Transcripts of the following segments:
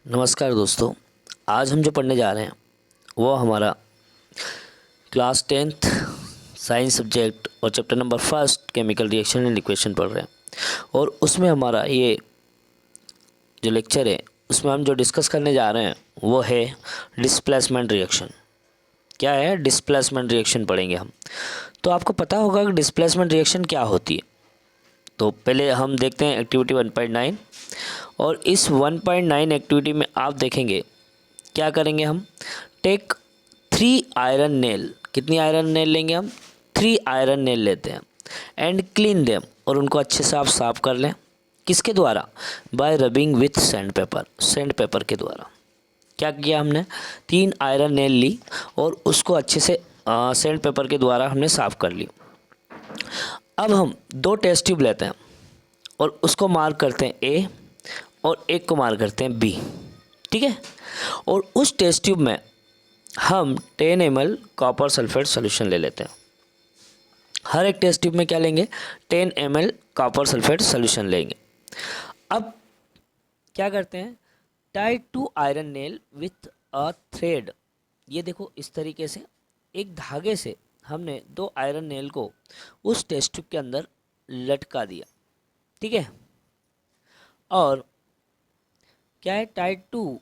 नमस्कार दोस्तों। आज हम जो पढ़ने जा रहे हैं वो हमारा क्लास 10th साइंस सब्जेक्ट और chapter number first chemical reaction and equation पढ़ रहे हैं। और उसमें हमारा ये जो लेक्चर है उसमें हम जो डिस्कस करने जा रहे हैं वो है डिस्प्लेसमेंट रिएक्शन। क्या है? डिस्प्लेसमेंट रिएक्शन पढ़ेंगे हम। तो आपको पता होगा कि डिस्प्लेसमेंट रिएक्शन क्या होती है। तो पहले हम देखते हैं एक्टिविटी 1.9। और इस 1.9 एक्टिविटी में आप देखेंगे क्या करेंगे हम। Take 3 iron nail. कितनी आयरन नेल लेंगे हम? 3 आयरन नेल लेते हैं। एंड क्लीन देम, और उनको अच्छे से आप साफ कर लें। किसके द्वारा? Bye rubbing with sand paper. Sand paper के द्वारा। क्या किया हमने? 3 आयरन नेल ली और उसको अच्छे से सैंड पेपर के द्वारा हमने साफ कर ली। अब हम 2 टेस्ट ट्यूब लेते हैं और उसको मार्क करते हैं ए और एक को मार्क करते हैं बी। ठीक है। और उस टेस्ट ट्यूब में हम 10 ml कॉपर सल्फेट सोल्यूशन ले लेते हैं। हर एक टेस्ट ट्यूब में क्या लेंगे? 10 ml कॉपर सल्फेट सोल्यूशन लेंगे। अब क्या करते हैं? Tie 2 iron nail with a thread. ये देखो, इस तरीके से एक धागे से हमने 2 आयरन नेल को उस टेस्ट ट्यूब के अंदर लटका दिया। ठीक है। और क्या है? Tied 2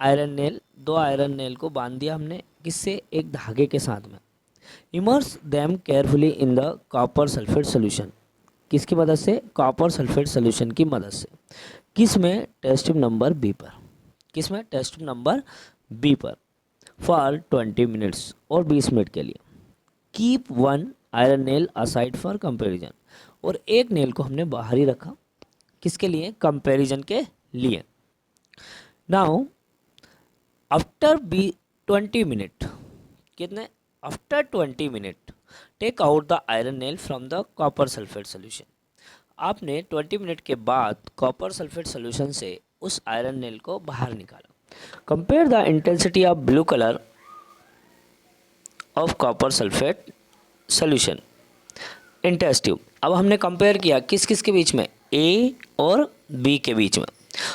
iron nail, 2 iron nail को बांध दिया हमने। किससे? एक धागे के साथ में। Immerse them carefully in the copper sulphate solution. किसकी मदद से? कॉपर सल्फेट सोल्यूशन की मदद से। किस में? टेस्ट ट्यूब नंबर बी पर। किस में? टेस्ट ट्यूब नंबर बी पर। फॉर 20 मिनट्स, और 20 मिनट के लिए। Keep 1 iron nail aside for comparison, और एक नेल को हमने बाहर ही रखा। किसके लिए? कंपेरिजन के लिए। नाउ आफ्टर बी 20 मिनट, कितने? After 20 minute take out the iron nail from the copper sulphate solution. आपने 20 मिनट के बाद कॉपर सल्फेट सोल्यूशन से उस आयरन नेल को बाहर निकाला। Compare the intensity of blue colour of copper sulphate solution in test tube. अब हमने कंपेयर किया किस किस के बीच में? ए और बी के बीच में।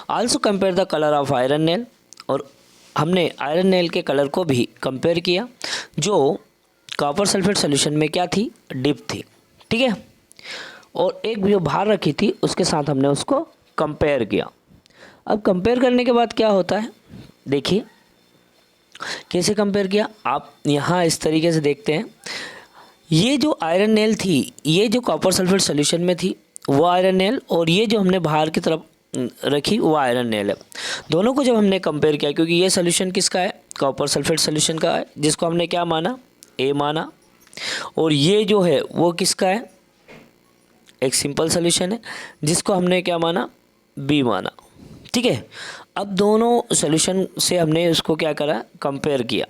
Also compare the colour of iron nail, और हमने आयरन नेल के कलर को भी कंपेयर किया जो कॉपर सल्फेट सोल्यूशन में क्या थी? डिप थी। ठीक है। और एक जो बाहर रखी थी उसके साथ हमने उसको कंपेयर किया। अब कंपेयर करने के बाद क्या होता है, देखिए कैसे कंपेयर किया। आप यहाँ इस तरीके से देखते हैं, ये जो आयरन नेल थी, ये जो कॉपर सल्फेट सोल्यूशन में थी वो आयरन नेल, और ये जो हमने बाहर की तरफ रखी वो आयरन नेल है। दोनों को जब हमने कंपेयर किया, क्योंकि ये सोल्यूशन किसका है? कॉपर सल्फेट सोल्यूशन का है, जिसको हमने क्या माना? ए माना। और ये जो है वो किसका है? एक सिंपल सोल्यूशन है, जिसको हमने क्या माना? बी माना। ठीक है। अब दोनों सोल्यूशन से हमने उसको क्या करा? कंपेयर किया।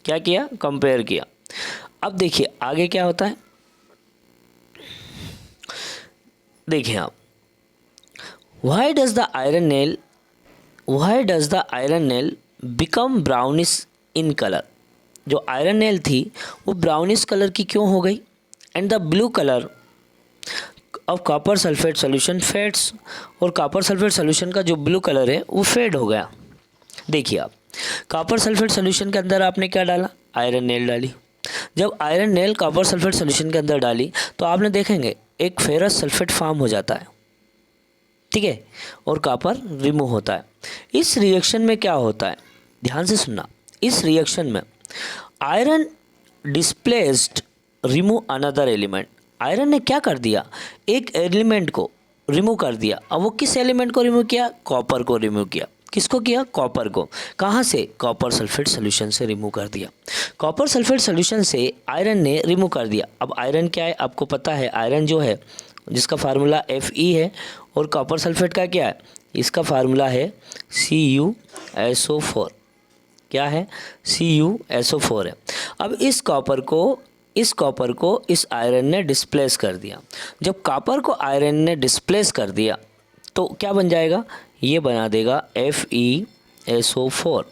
क्या किया? कंपेयर किया। अब देखिए आगे क्या होता है, देखिए आप। Why does the iron nail become brownish in color? जो आयरन नेल थी वो ब्राउनिश कलर की क्यों हो गई? And the blue colour of copper sulphate solution fades, और कॉपर सल्फेट सोल्यूशन का जो ब्लू कलर है वो फेड हो गया। देखिए आप, कॉपर सल्फेट सोल्यूशन के अंदर आपने क्या डाला? आयरन नेल डाली। जब iron nail copper sulphate solution के अंदर डाली तो आपने देखेंगे एक फेरस सल्फेट फॉर्म हो जाता है। ठीक है। और कॉपर रिमूव होता है। इस रिएक्शन में क्या होता है? ध्यान से सुनना। इस रिएक्शन में iron displaced remove another element. Iron ने क्या कर दिया? एक एलिमेंट को रिमूव कर दिया। अब वो किस एलिमेंट को रिमूव किया? कॉपर को रिमूव किया। किसको किया? कॉपर को। कहाँ से? कॉपर सल्फेट सोल्यूशन से रिमूव कर दिया। कॉपर सल्फेट सोल्यूशन से आयरन ने रिमूव कर दिया। अब आयरन क्या है आपको पता है? आयरन जो है जिसका फार्मूला Fe है, और कॉपर सल्फेट का क्या है? इसका फार्मूला है CuSO4। क्या है? CuSO4 है। अब इस कॉपर को इस आयरन ने डिस्प्लेस कर दिया। जब कॉपर को आयरन ने डिस्प्लेस कर दिया तो क्या बन जाएगा? ये बना देगा FeSO4,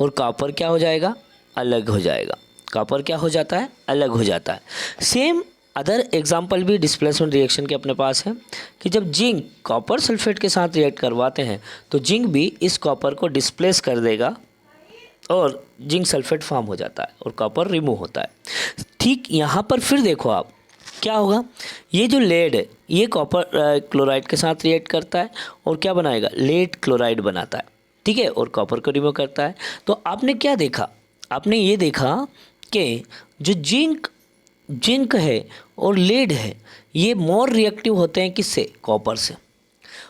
और कॉपर क्या हो जाएगा? अलग हो जाएगा। कॉपर क्या हो जाता है? अलग हो जाता है। सेम अदर एग्जाम्पल भी डिस्प्लेसमेंट रिएक्शन के अपने पास है कि जब जिंक कॉपर सल्फेट के साथ रिएक्ट करवाते हैं तो जिंक भी इस कॉपर को डिस्प्लेस कर देगा और जिंक सल्फेट फॉर्म हो जाता है और कॉपर रिमूव होता है। ठीक यहाँ पर फिर देखो आप क्या होगा, ये जो लेड है ये कॉपर क्लोराइड के साथ रिएक्ट करता है और क्या बनाएगा, लेड क्लोराइड बनाता है, ठीक है, और कॉपर को रिमूव करता है। तो आपने क्या देखा, आपने ये देखा कि जो जिंक है और लेड है ये मोर रिएक्टिव होते हैं किससे, कॉपर से,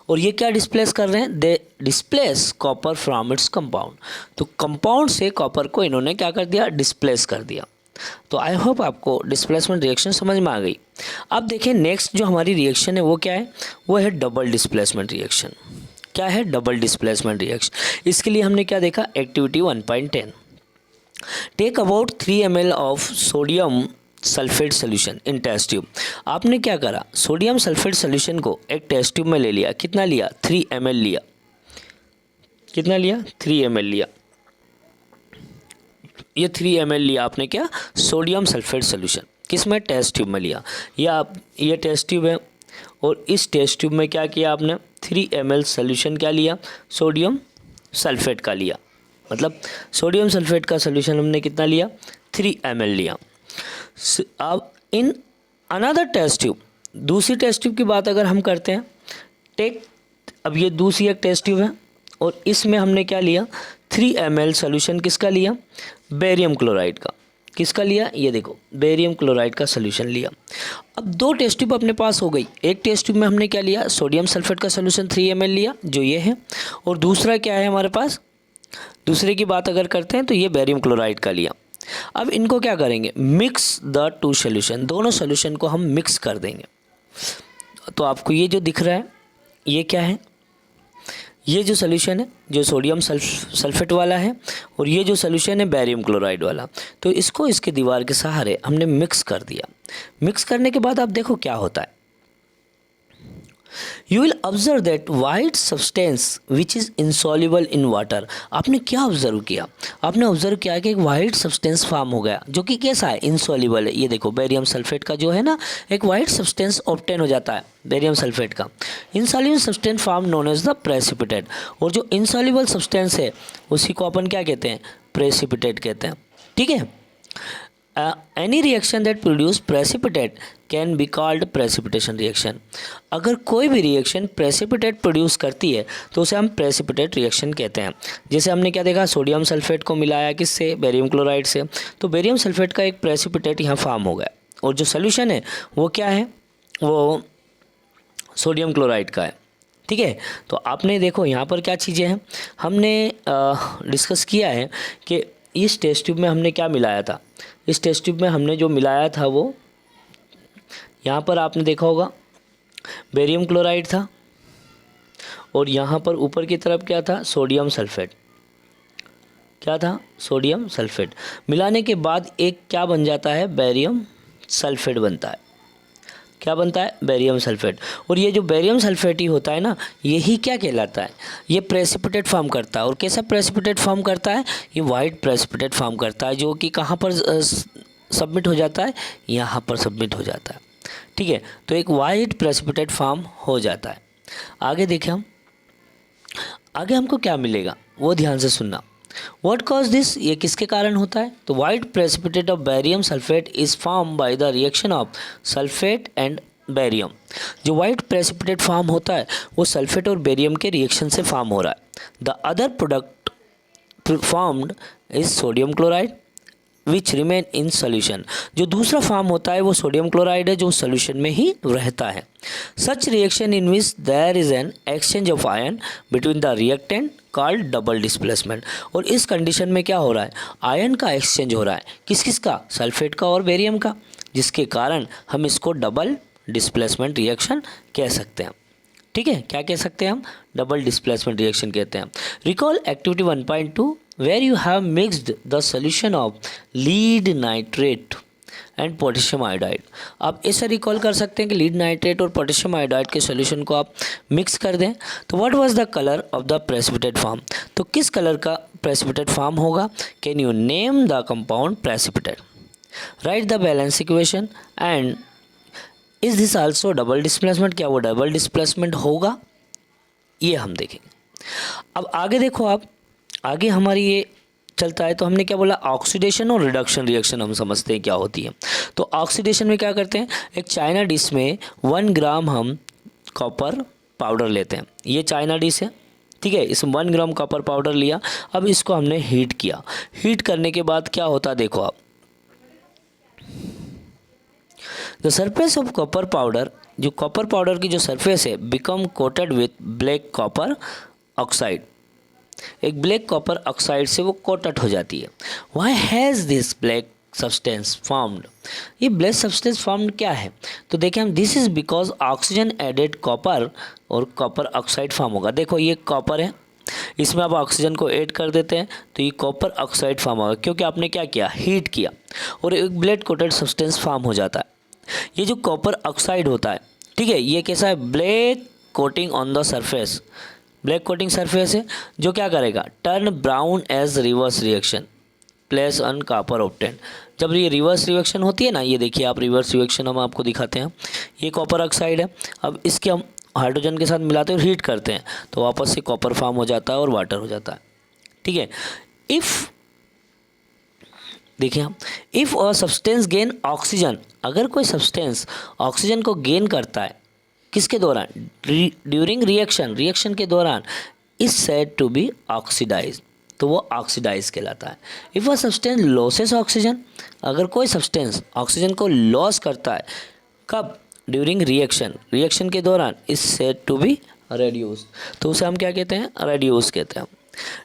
और ये क्या डिस्प्लेस कर रहे हैं, they displace copper from its compound. तो कंपाउंड से कॉपर को इन्होंने क्या कर दिया, डिस्प्लेस कर दिया। तो आई होप आपको डिस्प्लेसमेंट रिएक्शन समझ में आ गई। अब देखें नेक्स्ट जो हमारी रिएक्शन है वो क्या है, वो है डबल डिस्प्लेसमेंट रिएक्शन। क्या है, डबल डिस्प्लेसमेंट रिएक्शन। इसके लिए हमने क्या देखा, activity 1.10, take about 3 ml of sodium sulphate solution in test tube. आपने क्या करा, सोडियम सल्फेट सोल्यूशन को एक टेस्ट ट्यूब में ले लिया, कितना लिया, 3 ml लिया, कितना लिया, 3 ml लिया, ये 3 ml लिया आपने क्या, सोडियम सल्फेट सोल्यूशन, किस में, टेस्ट ट्यूब में लिया। ये टेस्ट ट्यूब है और इस टेस्ट ट्यूब में क्या किया आपने, 3 ml सोल्यूशन क्या लिया, सोडियम सल्फेट का लिया, मतलब सोडियम सल्फेट का सोल्यूशन हमने कितना लिया, 3 ml लिया। अब इन अनदर टेस्ट ट्यूब, दूसरी टेस्ट ट्यूब की बात अगर हम करते हैं, टेक, अब ये दूसरी एक टेस्ट ट्यूब है और इसमें हमने क्या लिया, 3 ml सोल्यूशन किसका लिया, बेरियम क्लोराइड का, किसका लिया, ये देखो बेरियम क्लोराइड का सोल्यूशन लिया। अब 2 टेस्ट ट्यूब अपने पास हो गई, एक टेस्ट ट्यूब में हमने क्या लिया, सोडियम सल्फेट का सोल्यूशन 3 ml लिया जो ये है, और दूसरा क्या है हमारे पास, दूसरे की बात अगर करते हैं तो ये बेरियम क्लोराइड का लिया। अब इनको क्या करेंगे, मिक्स द 2 सोल्यूशन, दोनों सोल्यूशन को हम मिक्स कर देंगे। तो आपको ये जो दिख रहा है ये क्या है, ये जो सोल्यूशन है जो सोडियम सल्फेट वाला है और ये जो सोल्यूशन है बेरियम क्लोराइड वाला, तो इसको इसके दीवार के सहारे हमने मिक्स कर दिया। मिक्स करने के बाद आप देखो क्या होता है, you will observe that white substance which is insoluble in water. आपने क्या ऑब्जर्व किया, आपने ऑब्जर्व किया कि एक वाइट सब्सटेंस फॉर्म हो गया जो कि कैसा है, इनसॉल्युबल है। ये देखो बेरियम सल्फेट का जो है ना एक वाइट सब्सटेंस ऑब्टेन हो जाता है बेरियम सल्फेट का, insoluble substance form known as the precipitate, और जो इनसॉल्युबल सब्सटेंस है उसी को अपन क्या कहते हैं, प्रेसिपिटेट कहते हैं, ठीक है। Any reaction that produce precipitate can be called precipitation reaction. अगर कोई भी रिएक्शन प्रेसिपिटेट प्रोड्यूस करती है तो उसे हम प्रेसिपिटेट रिएक्शन कहते हैं। जैसे हमने क्या देखा, सोडियम सल्फेट को मिलाया किससे, बेरियम क्लोराइड से, तो बेरियम सल्फेट का एक प्रेसिपिटेट यहाँ फॉर्म हो गया और जो सोल्यूशन है वो क्या है, वो सोडियम क्लोराइड का है, ठीक है। तो आपने देखो यहाँ पर क्या चीज़ें हैं, हमने डिस्कस किया है कि इस टेस्ट ट्यूब में हमने क्या मिलाया था, इस टेस्ट ट्यूब में हमने जो मिलाया था वो यहाँ पर आपने देखा होगा बेरियम क्लोराइड था और यहाँ पर ऊपर की तरफ क्या था, सोडियम सल्फेट, क्या था, सोडियम सल्फेट। मिलाने के बाद एक क्या बन जाता है, बेरियम सल्फेट बनता है। क्या बनता है, बेरियम सल्फेट। और ये जो बेरियम सल्फेट ही होता है ना, यही क्या कहलाता है, ये प्रेसिपिटेट फॉर्म करता है। और कैसा प्रेसिपिटेट फॉर्म करता है, ये वाइट प्रेसिपिटेट फॉर्म करता है जो कि कहाँ पर सबमिट हो जाता है, यहाँ पर सबमिट हो जाता है, ठीक है। तो एक वाइट प्रेसिपिटेट फॉर्म हो जाता है। आगे देखें हम, आगे हमको क्या मिलेगा वो ध्यान से सुनना। What cause this, ये किसके कारण होता है, तो white precipitate of barium sulphate is form by the reaction of sulphate and barium. जो वाइट प्रेसिपिटेट फॉर्म होता है वो सल्फेट और बेरियम के रिएक्शन से फॉर्म हो रहा है। The other product formed is sodium chloride which remain in solution. जो दूसरा फॉर्म होता है वो सोडियम क्लोराइड है जो सोल्यूशन में ही रहता है। Such reaction in which there is an exchange of ion between the reactant called double displacement. और इस कंडीशन में क्या हो रहा है, आयन का एक्सचेंज हो रहा है, किस किस का, सल्फेट का और बेरियम का, जिसके कारण हम इसको डबल डिस्प्लेसमेंट रिएक्शन कह सकते हैं, ठीक है। क्या कह सकते हैं हम, डबल डिस्प्लेसमेंट रिएक्शन कहते हैं। Recall activity 1.2 where you have mixed the solution of lead nitrate and potassium iodide। आप ऐसा रिकॉल कर सकते हैं कि लीड नाइट्रेट और पोटेशियम आयोडाइड के सॉल्यूशन को आप मिक्स कर दें। तो what was the colour of the precipitate form, तो किस कलर का प्रेसिपिटेट फॉर्म होगा, can you name the compound precipitate, right the balance equation and is this also double displacement, क्या वो डबल डिस्प्लेसमेंट होगा, ये हम देखेंगे। अब आगे देखो आप, आगे हमारी ये चलता है तो हमने क्या बोला, ऑक्सीडेशन और रिडक्शन रिएक्शन हम समझते हैं क्या होती है। तो ऑक्सीडेशन में क्या करते हैं, एक चाइना डिश में 1 ग्राम हम कॉपर पाउडर लेते हैं, ये चाइना डिश है, ठीक है, इसमें 1 ग्राम कॉपर पाउडर लिया, अब इसको हमने हीट किया, हीट करने के बाद क्या होता है देखो आप, the surface of copper powder, जो कॉपर पाउडर की जो सरफेस है, become coated with black copper oxide, एक ब्लैक कॉपर ऑक्साइड से वो कोटेड हो जाती है। Why has this black substance formed, ये ब्लैक सब्सटेंस फॉर्म्ड क्या है, तो देखें हम, this is because oxygen added copper, और कॉपर ऑक्साइड फॉर्म होगा। देखो ये कॉपर है, इसमें आप ऑक्सीजन को ऐड कर देते हैं तो ये कॉपर ऑक्साइड फॉर्म होगा, क्योंकि आपने क्या किया, हीट किया, और एक ब्लैक कोटेड सब्सटेंस फॉर्म हो जाता है। ये जो कॉपर ऑक्साइड होता है, ठीक है, ये कैसा है, black coating on the surface, black coating surface है, जो क्या करेगा, turn brown as reverse reaction place on copper obtain. जब ये रिवर्स रिएक्शन होती है ना, ये देखिए आप, रिवर्स रिएक्शन हम आपको दिखाते हैं, ये कॉपर ऑक्साइड है, अब इसके हम हाइड्रोजन के साथ मिलाते हैं और हीट करते हैं तो वापस से कॉपर फॉर्म हो जाता है और वाटर हो जाता है, ठीक है। इफ़ देखिए हम, if a substance gain oxygen, अगर कोई सब्सटेंस ऑक्सीजन को गेन करता है, किसके दौरान, ड्यूरिंग रिएक्शन, रिएक्शन के दौरान, is said to be oxidise, तो वो ऑक्सीडाइज कहलाता है। If a substance loses oxygen, अगर कोई सब्सटेंस ऑक्सीजन को लॉस करता है, कब, ड्यूरिंग रिएक्शन, रिएक्शन के दौरान, is said to be reduce, तो उसे हम क्या कहते हैं, रेड्यूस कहते हैं।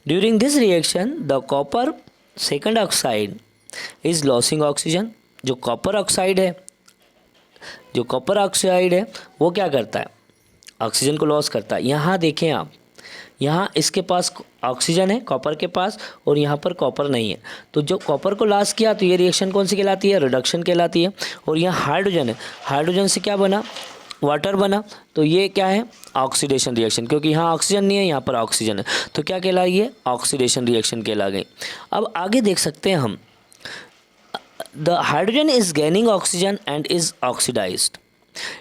During this reaction the copper second oxide is losing oxygen, जो कॉपर ऑक्साइड है, जो कॉपर ऑक्साइड है वो क्या करता है, ऑक्सीजन को लॉस करता है। यहाँ देखें आप, यहाँ इसके पास ऑक्सीजन है कॉपर के पास, और यहाँ पर कॉपर नहीं है, तो जो कॉपर को लॉस किया तो ये रिएक्शन कौन सी कहलाती है, रिडक्शन कहलाती है। और यहाँ हाइड्रोजन है, हाइड्रोजन से क्या बना, वाटर बना, तो ये क्या है, ऑक्सीडेशन रिएक्शन, क्योंकि यहाँ ऑक्सीजन नहीं है, यहाँ पर ऑक्सीजन है, तो क्या कहलाई है, ऑक्सीडेशन रिएक्शन कहला गई। अब आगे देख सकते हैं हम, the hydrogen is gaining oxygen and is oxidized.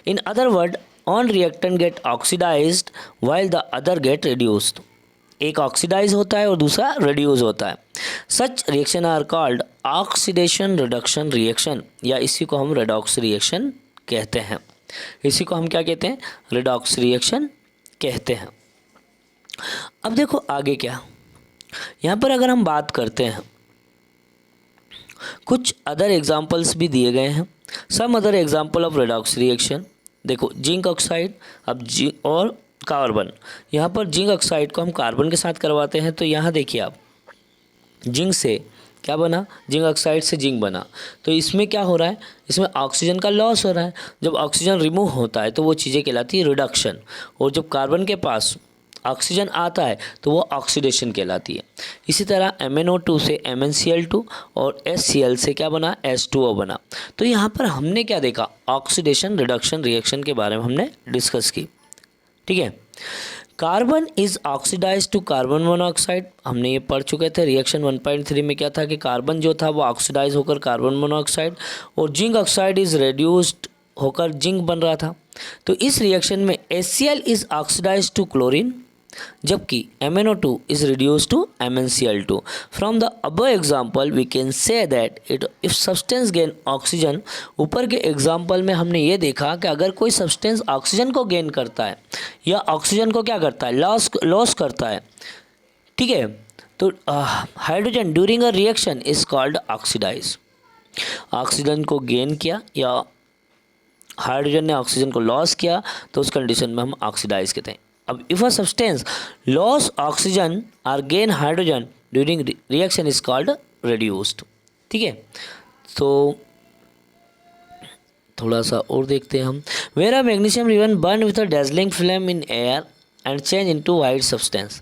In other word, one reactant get oxidized while the other get reduced. एक ऑक्सीडाइज होता है और दूसरा रिड्यूस होता है। Such reaction are called oxidation reduction reaction, या इसी को हम रेडॉक्स रिएक्शन कहते हैं। इसी को हम क्या कहते हैं, रेडॉक्स रिएक्शन कहते हैं। अब देखो आगे क्या, यहाँ पर अगर हम बात करते हैं, कुछ अदर एग्जाम्पल्स भी दिए गए हैं। Some other example of redox reaction, देखो जिंक ऑक्साइड, अब जिंक और कार्बन, यहाँ पर जिंक ऑक्साइड को हम कार्बन के साथ करवाते हैं, तो यहाँ देखिए आप, जिंक से क्या बना, जिंक ऑक्साइड से जिंक बना, तो इसमें क्या हो रहा है, इसमें ऑक्सीजन का लॉस हो रहा है। जब ऑक्सीजन रिमूव होता है तो वो चीज़ें कहलाती है रिडक्शन, और जब कार्बन के पास ऑक्सीजन आता है तो वो ऑक्सीडेशन कहलाती है। इसी तरह MnO2 से MnCl2 और HCl से क्या बना, H2O बना। तो यहाँ पर हमने क्या देखा, ऑक्सीडेशन रिडक्शन रिएक्शन के बारे में हमने डिस्कस की, ठीक है। Carbon is oxidise to carbon monoxide, हमने ये पढ़ चुके थे रिएक्शन 1.3 में, क्या था कि कार्बन जो था वो ऑक्सीडाइज होकर कार्बन मोनोऑक्साइड, और जिंक ऑक्साइड इज रेड्यूस्ड होकर जिंक बन रहा था। तो इस रिएक्शन में HCl is oxidise to chlorine, जबकि MnO2 is reduced to MnCl2. From the above example we can say that if substance gain oxygen, ऊपर के एग्जाम्पल में हमने ये देखा कि अगर कोई सब्सटेंस ऑक्सीजन को गेन करता है या ऑक्सीजन को क्या करता है, लॉस करता है, ठीक है, तो hydrogen during a reaction is called oxidise. Oxygen को गेन किया या हाइड्रोजन ने ऑक्सीजन को लॉस किया तो उस कंडीशन में हम ऑक्सीडाइज कहते हैं। अब if a substance loss oxygen और gain hydrogen during reaction is called reduced, ठीक है। तो थोड़ा सा और देखते हैं हम, where a magnesium ribbon burn with a dazzling flame in air and change into white substance,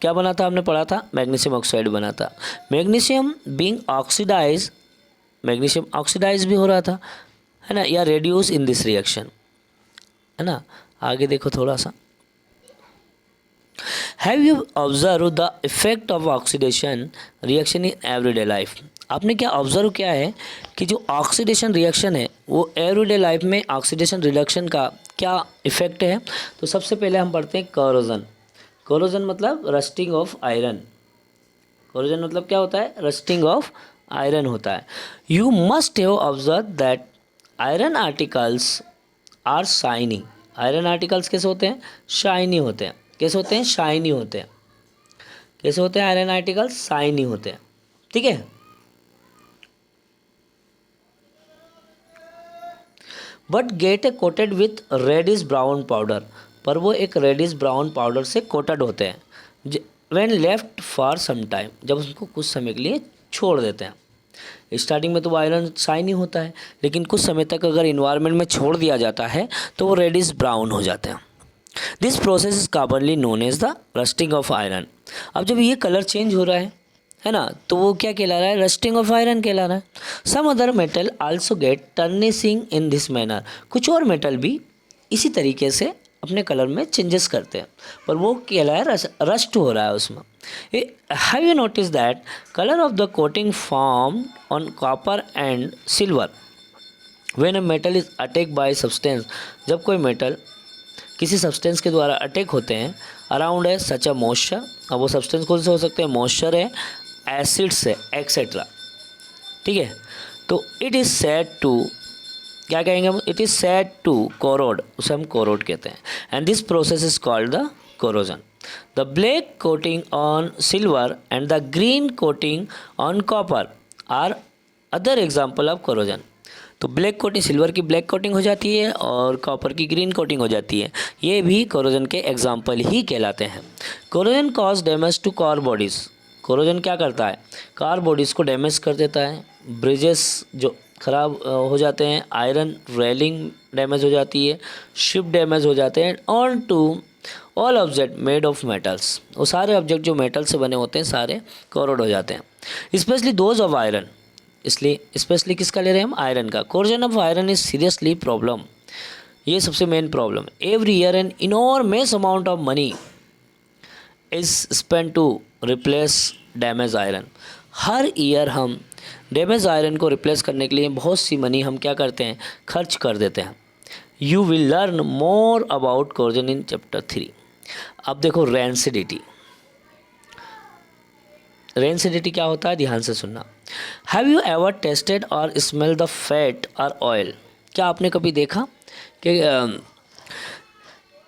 क्या बना था, हमने पढ़ा था मैग्नीशियम ऑक्साइड बना था। Magnesium being oxidise, magnesium oxidise भी हो रहा था, है ना, या रेड्यूस इन दिस रिएक्शन, है ना। आगे देखो थोड़ा सा, have you observe the effect of oxidation reaction in everyday life, आपने क्या ऑब्जर्व किया है कि जो ऑक्सीडेशन रिएक्शन है वो एवरीडे लाइफ में ऑक्सीडेशन रिडक्शन का क्या इफेक्ट है। तो सबसे पहले हम पढ़ते हैं कोरोजन। कोरोजन मतलब रस्टिंग ऑफ आयरन। कोरोजन मतलब क्या होता है? रस्टिंग ऑफ आयरन होता है। You must have observe that iron articles are shiny. Iron articles कैसे होते हैं? शाइनी होते हैं। कैसे होते हैं? शाइनी होते हैं। कैसे होते हैं आयरन आर्टिकल्स? शाइनी होते हैं। ठीक है। But get a coated with reddish brown powder, पर वो एक रेडिश ब्राउन पाउडर से कोटेड होते हैं when left for some time, जब उसको कुछ समय के लिए छोड़ देते हैं। स्टार्टिंग में तो वो आयरन शाइनी होता है, लेकिन कुछ समय तक अगर इन्वायरमेंट में छोड़ दिया जाता है तो वो रेडिश ब्राउन हो जाते हैं। This process is commonly known as the rusting of iron. अब जब ये कलर चेंज हो रहा है ना, तो वो क्या कहला रहा है? रस्टिंग ऑफ आयरन कहला रहा है। Some other metal also get tarnishing in this manner. कुछ और मेटल भी इसी तरीके से अपने कलर में चेंजेस करते हैं, पर वो कहला है रस्ट हो रहा है उसमें। Have you notice that colour of the coating form on copper and silver when a metal is attack by substance. जब कोई मेटल किसी सब्सटेंस के द्वारा अटैक होते हैं अराउंड है सच अ मॉइस्चर। अब वो सब्सटेंस कौन से हो सकते हैं? मॉइस्चर है, एसिड्स है, एक्सेट्रा। ठीक है। तो इट इज़ सेड टू, क्या कहेंगे हम? It is said to corrode, उसे हम कोरोड कहते हैं। And this process is called the corrosion. The black coating on silver and the green coating on copper are other example of corrosion. तो black coating, silver की black coating हो जाती है और कॉपर की ग्रीन कोटिंग हो जाती है। ये भी कोरोजन के एग्जाम्पल ही कहलाते हैं। Corrosion cause damage to car bodies. Corrosion क्या करता है? कार बॉडीज़ को डैमेज कर देता है। ब्रिजेस जो ख़राब हो जाते हैं, आयरन रेलिंग डैमेज हो जाती है, शिप डैमेज हो जाते हैं। On to all object made of metals, वो सारे ऑब्जेक्ट जो मेटल से बने होते हैं सारे कोरोड हो जाते हैं। स्पेशली दोज ऑफ आयरन, इसलिए स्पेशली किसका ले रहे हैं हम? आयरन का। Corrosion of iron is seriously problem, ये सबसे main problem. Every year an enormous amount of money is spend to replace damage iron. हर ईयर हम डैमेज आयरन को रिप्लेस करने के लिए बहुत सी मनी हम क्या करते हैं? खर्च कर देते हैं। You will learn more about corrosion in chapter 3। अब देखो रेंसिडिटी। रेंसिडिटी क्या होता है? ध्यान से सुनना। हैव यू एवर टेस्टेड और स्मेल द फैट और ऑयल? क्या आपने कभी देखा कि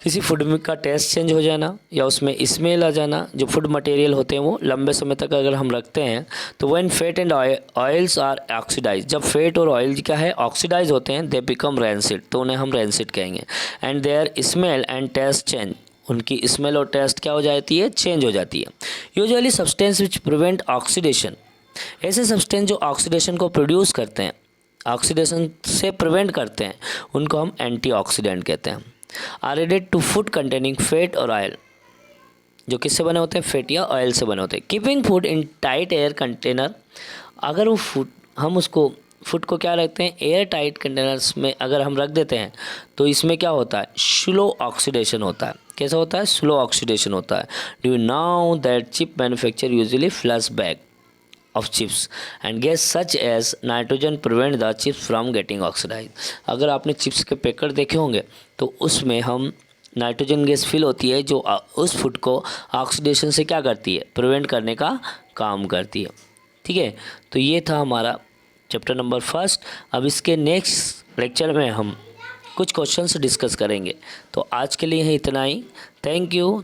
किसी फूड का टेस्ट चेंज हो जाना या उसमें स्मेल आ जाना? जो फूड मटेरियल होते हैं वो लंबे समय तक अगर हम रखते हैं तो when fat and oils are oxidise, जब फैट और ऑयल क्या है? ऑक्सीडाइज होते हैं, दे बिकम रेंसिड, तो उन्हें हम रेंसिड कहेंगे। And their smell and taste change, उनकी स्मेल और टेस्ट क्या हो जाती है? चेंज हो जाती है। Usually substance which prevent oxidation, ऐसे सब्सटेंस जो ऑक्सीडेशन को प्रोड्यूस करते हैं, ऑक्सीडेशन से प्रिवेंट करते हैं, उनको हम एंटीऑक्सीडेंट कहते हैं। Are added to food containing fat और ऑयल, जो किससे बने होते हैं? फैट या ऑयल से बने होते हैं। Keeping food in tight air container, अगर वो फूड हम उसको फूड को क्या रखते हैं? एयर टाइट कंटेनर्स में अगर हम रख देते हैं तो इसमें क्या होता है? स्लो ऑक्सीडेशन होता है। कैसा होता है? स्लो ऑक्सीडेशन होता है। Do you know that chip manufacture usually flash bag of chips and gas such as nitrogen prevent the chips from getting oxidized। अगर आपने चिप्स के पैकेट देखे होंगे तो उसमें हम नाइट्रोजन गैस फिल होती है जो उस फूड को ऑक्सीडेशन से क्या करती है? प्रिवेंट करने का काम करती है। ठीक है। तो ये था हमारा चैप्टर नंबर 1। अब इसके नेक्स्ट लेक्चर में हम कुछ क्वेश्चंस डिस्कस करेंगे। तो आज के लिए इतना ही। Thank you.